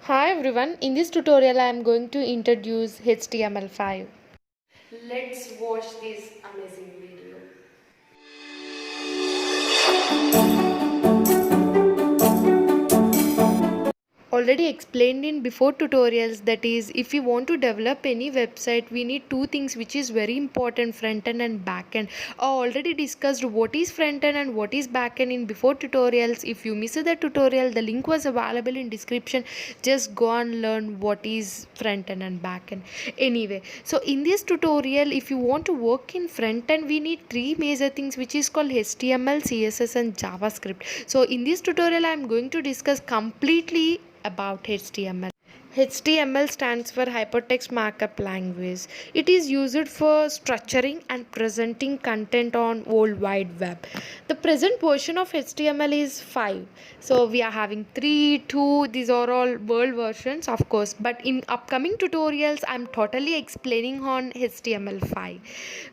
Hi everyone, in this tutorial I am going to introduce HTML5. Let's watch this amazing video. Already explained in before tutorials, that is, if we want to develop any website we need two things which is very important: front end and back end. I already discussed what is front end and what is back end in before tutorials. If you missed the tutorial, the link was available in description. Just go and learn what is front end and back end. Anyway, so in this tutorial, if you want to work in front end, we need three major things which is called HTML, CSS and JavaScript. So in this tutorial I am going to discuss completely about HTML. HTML stands for Hypertext Markup Language. It is used for structuring and presenting content on World Wide Web. The present version of HTML is 5. So we are having 3, 2, these are all world versions of course. But in upcoming tutorials, I am totally explaining on HTML5.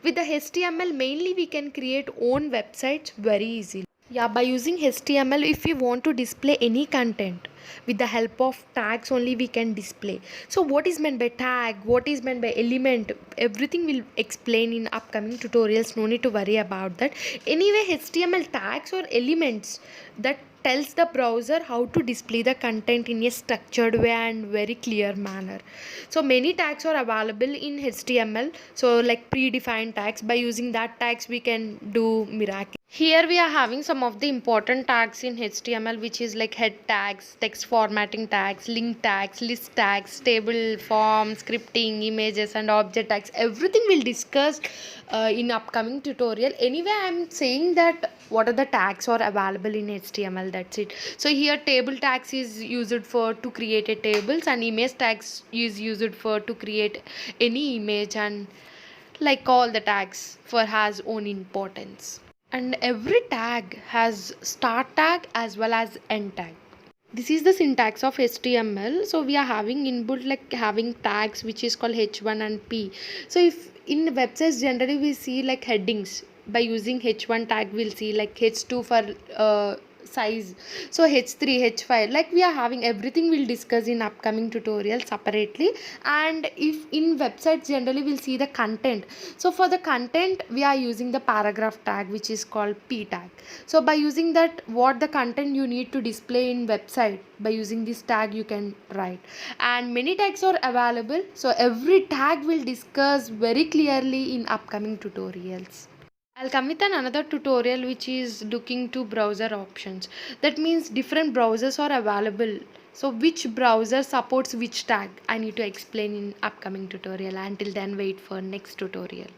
With the HTML, mainly we can create own websites very easily. Yeah, by using HTML, if we want to display any content, with the help of tags only we can display. So what is meant by tag, what is meant by element, everything will explain in upcoming tutorials. No need to worry about that. Anyway, HTML tags or elements that tells the browser how to display the content in a structured way and very clear manner. So many tags are available in HTML, so like predefined tags. By using that tags we can do miracle. Here we are having some of the important tags in HTML, which is like head tags, text formatting tags, link tags, list tags, table, form, scripting, images and object tags. Everything we'll discuss in upcoming tutorial. Anyway, I'm saying that what are the tags are available in HTML, that's it. So here table tags is used for to create a tables, and image tags is used for to create any image, and like all the tags for has own importance. And every tag has start tag as well as end tag. This is the syntax of HTML. So we are having input like having tags which is called h1 and p. So if in websites generally we see like headings, by using h1 tag we'll see like h2 for size, so h3 h5, like we are having everything we'll discuss in upcoming tutorial separately. And if in websites generally we'll see the content, so for the content we are using the paragraph tag which is called p tag. So by using that, what the content you need to display in website, by using this tag you can write. And many tags are available, so every tag will discuss very clearly in upcoming tutorials. I'll come with another tutorial which is looking to browser options. That means different browsers are available. So which browser supports which tag, I need to explain in upcoming tutorial. Until then, wait for next tutorial.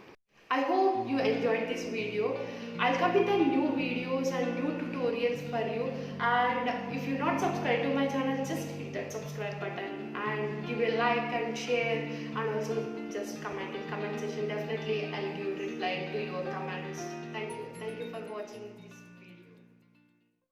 I hope you enjoyed this video. I'll come with the new videos and new tutorials for you. And if you're not subscribed to my channel, just hit that subscribe button and give a like and share, and also just comment in comment section. Definitely I'll give reply to your comments. Thank you for watching this.